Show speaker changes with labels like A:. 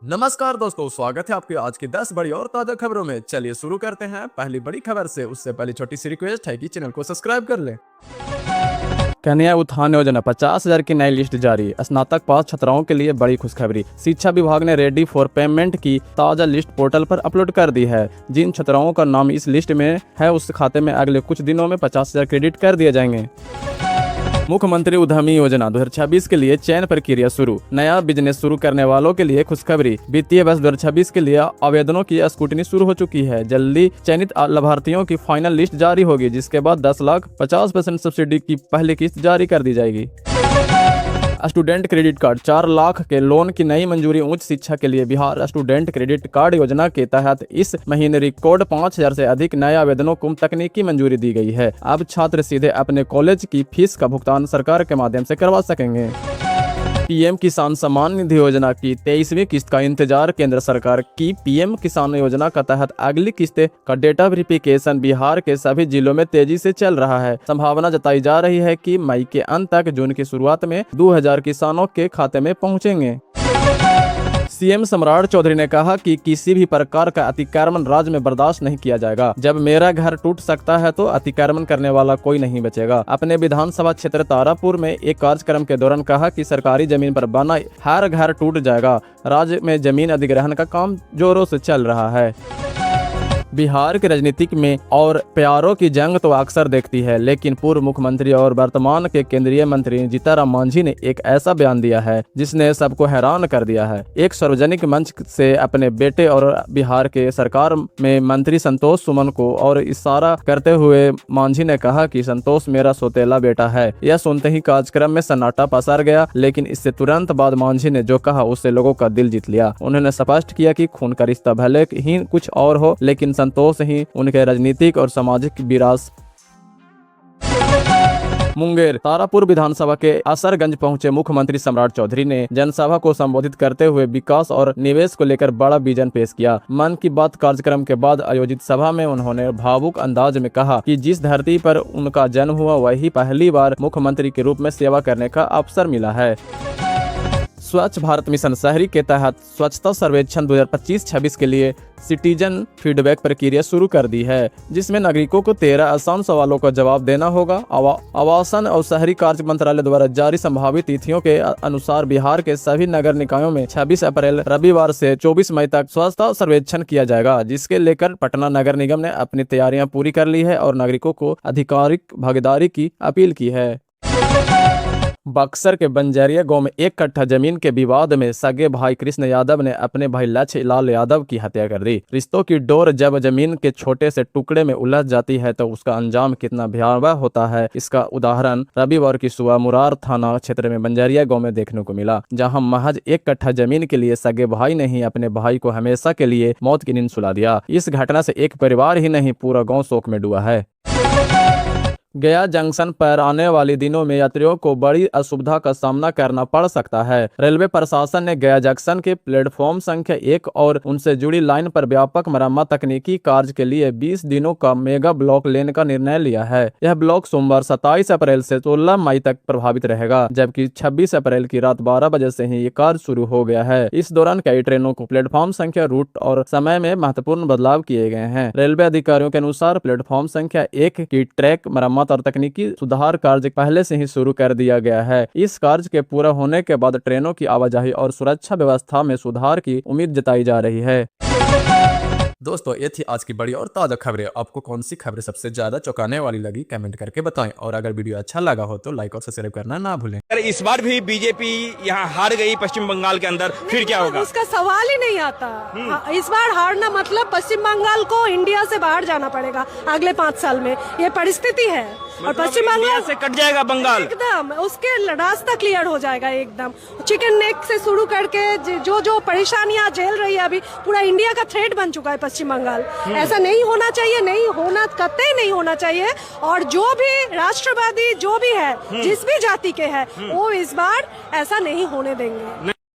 A: नमस्कार दोस्तों, स्वागत है आपके आज की 10 बड़ी और ताजा खबरों में। चलिए शुरू करते हैं पहली बड़ी खबर से। उससे पहले छोटी सी रिक्वेस्ट है कि चैनल को सब्सक्राइब कर लें।
B: कन्या उत्थान योजना 50,000 की नई लिस्ट जारी। स्नातक पास छात्राओं के लिए बड़ी खुशखबरी। शिक्षा विभाग ने रेडी फॉर पेमेंट की ताजा लिस्ट पोर्टल पर अपलोड कर दी है। जिन छात्राओं का नाम इस लिस्ट में है उस खाते में अगले कुछ दिनों में 50,000 क्रेडिट कर दिए जाएंगे। मुख्यमंत्री उद्यमी योजना 2026 के लिए चयन प्रक्रिया शुरू। नया बिजनेस शुरू करने वालों के लिए खुशखबरी। वित्तीय वर्ष 2026 के लिए आवेदनों की स्क्रूटनी शुरू हो चुकी है। जल्दी चयनित लाभार्थियों की फाइनल लिस्ट जारी होगी, जिसके बाद 10 लाख 50% सब्सिडी की पहली किस्त जारी कर दी जाएगी। स्टूडेंट क्रेडिट कार्ड 4 लाख के लोन की नई मंजूरी। उच्च शिक्षा के लिए बिहार स्टूडेंट क्रेडिट कार्ड योजना के तहत इस महीने रिकॉर्ड 5,000 से अधिक नए आवेदनों को तकनीकी मंजूरी दी गई है। अब छात्र सीधे अपने कॉलेज की फीस का भुगतान सरकार के माध्यम से करवा सकेंगे। पीएम किसान सम्मान निधि योजना की 23वीं किस्त का इंतजार। केंद्र सरकार की पीएम किसान योजना का तहत अगली किस्त का डेटा वेरिफिकेशन बिहार के सभी जिलों में तेजी से चल रहा है। संभावना जताई जा रही है कि मई के अंत तक जून की शुरुआत में 2,000 किसानों के खाते में पहुंचेंगे। सीएम सम्राट चौधरी ने कहा कि किसी भी प्रकार का अतिक्रमण राज्य में बर्दाश्त नहीं किया जाएगा। जब मेरा घर टूट सकता है तो अतिक्रमण करने वाला कोई नहीं बचेगा। अपने विधानसभा क्षेत्र तारापुर में एक कार्यक्रम के दौरान कहा कि सरकारी जमीन पर बना हर घर टूट जाएगा। राज्य में जमीन अधिग्रहण का काम जोरों से चल रहा है। बिहार के राजनीतिक में और प्यारों की जंग तो अक्सर देखती है, लेकिन पूर्व मुख्यमंत्री और वर्तमान के केंद्रीय मंत्री जीतनराम मांझी ने एक ऐसा बयान दिया है जिसने सबको हैरान कर दिया है। एक सार्वजनिक मंच से अपने बेटे और बिहार के सरकार में मंत्री संतोष सुमन को और इशारा करते हुए मांझी ने कहा कि संतोष मेरा सौतेला बेटा है। यह सुनते ही कार्यक्रम में सन्नाटा पसर गया, लेकिन इससे तुरंत बाद मांझी ने जो कहा उससे लोगों का दिल जीत लिया। उन्होंने स्पष्ट किया कि खून का रिश्ता भले ही कुछ और हो, लेकिन संतोष ही उनके राजनीतिक और सामाजिक विरासत। मुंगेर तारापुर विधानसभा के असरगंज पहुंचे मुख्यमंत्री सम्राट चौधरी ने जनसभा को संबोधित करते हुए विकास और निवेश को लेकर बड़ा विजन पेश किया। मन की बात कार्यक्रम के बाद आयोजित सभा में उन्होंने भावुक अंदाज में कहा कि जिस धरती पर उनका जन्म हुआ वही पहली बार मुख्यमंत्री के रूप में सेवा करने का अवसर मिला है। स्वच्छ भारत मिशन शहरी के तहत स्वच्छता सर्वेक्षण 2025-26 के लिए सिटीजन फीडबैक प्रक्रिया शुरू कर दी है, जिसमें नागरिकों को 13 आसान सवालों का जवाब देना होगा। आवासन और शहरी कार्य मंत्रालय द्वारा जारी संभावित तिथियों के अनुसार बिहार के सभी नगर निकायों में 26 अप्रैल रविवार से 24 मई तक स्वच्छता सर्वेक्षण किया जाएगा, जिसके लेकर पटना नगर निगम ने अपनी तैयारियां पूरी कर ली है और नागरिकों को आधिकारिक भागीदारी की अपील की है। बक्सर के बंजारिया गांव में 1 कट्ठा जमीन के विवाद में सगे भाई कृष्ण यादव ने अपने भाई लक्ष्य लाल यादव की हत्या कर दी। रिश्तों की डोर जब जमीन के छोटे से टुकड़े में उलझ जाती है तो उसका अंजाम कितना भयावह होता है, इसका उदाहरण रविवार की सुबह मुरार थाना क्षेत्र में बंजारिया गांव में देखने को मिला, जहां महज 1 कट्ठा जमीन के लिए सगे भाई ने ही अपने भाई को हमेशा के लिए मौत की नींद सुला दिया। इस घटना से एक परिवार ही नहीं पूरा गाँव शोक में डूबा है। गया जंक्शन पर आने वाले दिनों में यात्रियों को बड़ी असुविधा का सामना करना पड़ सकता है। रेलवे प्रशासन ने गया जंक्शन के प्लेटफॉर्म संख्या 1 और उनसे जुड़ी लाइन पर व्यापक मरम्मत तकनीकी कार्य के लिए 20 दिनों का मेगा ब्लॉक लेने का निर्णय लिया है। यह ब्लॉक सोमवार 27 अप्रैल से 16 मई तक प्रभावित रहेगा, जबकि 26 अप्रैल की रात 12 बजे से ही ये कार्य शुरू हो गया है। इस दौरान कई ट्रेनों को प्लेटफॉर्म संख्या, रूट और समय में महत्वपूर्ण बदलाव किए गए हैं। रेलवे अधिकारियों के अनुसार प्लेटफॉर्म संख्या 1 की ट्रैक मरम्मत और तकनीकी सुधार कार्य पहले से ही शुरू कर दिया गया है। इस कार्य के पूरा होने के बाद ट्रेनों की आवाजाही और सुरक्षा व्यवस्था में सुधार की उम्मीद जताई जा रही है।
A: दोस्तों, ये थी आज की बड़ी और ताजा खबरें। आपको कौन सी खबरें सबसे ज्यादा चौंकाने वाली लगी, कमेंट करके बताएं। और अगर वीडियो अच्छा लगा हो तो लाइक और सब्सक्राइब करना ना भूलें।
C: अगर इस बार भी बीजेपी यहाँ हार गई पश्चिम बंगाल के अंदर, फिर क्या होगा?
D: उसका सवाल ही नहीं आता। इस बार हारना मतलब पश्चिम बंगाल को इंडिया से बाहर जाना पड़ेगा अगले 5 साल में। ये परिस्थिति है और पश्चिम बंगाल
C: से कट जाएगा बंगाल
D: एकदम, उसके रास्ता क्लियर हो जाएगा एकदम। चिकन नेक से शुरू करके जो परेशानियां झेल रही है अभी, पूरा इंडिया का थ्रेट बन चुका है पश्चिम बंगाल। ऐसा नहीं होना चाहिए, नहीं होना, कतई नहीं होना चाहिए। और जो भी राष्ट्रवादी जो भी है, जिस भी जाति के है, वो इस बार ऐसा नहीं होने देंगे।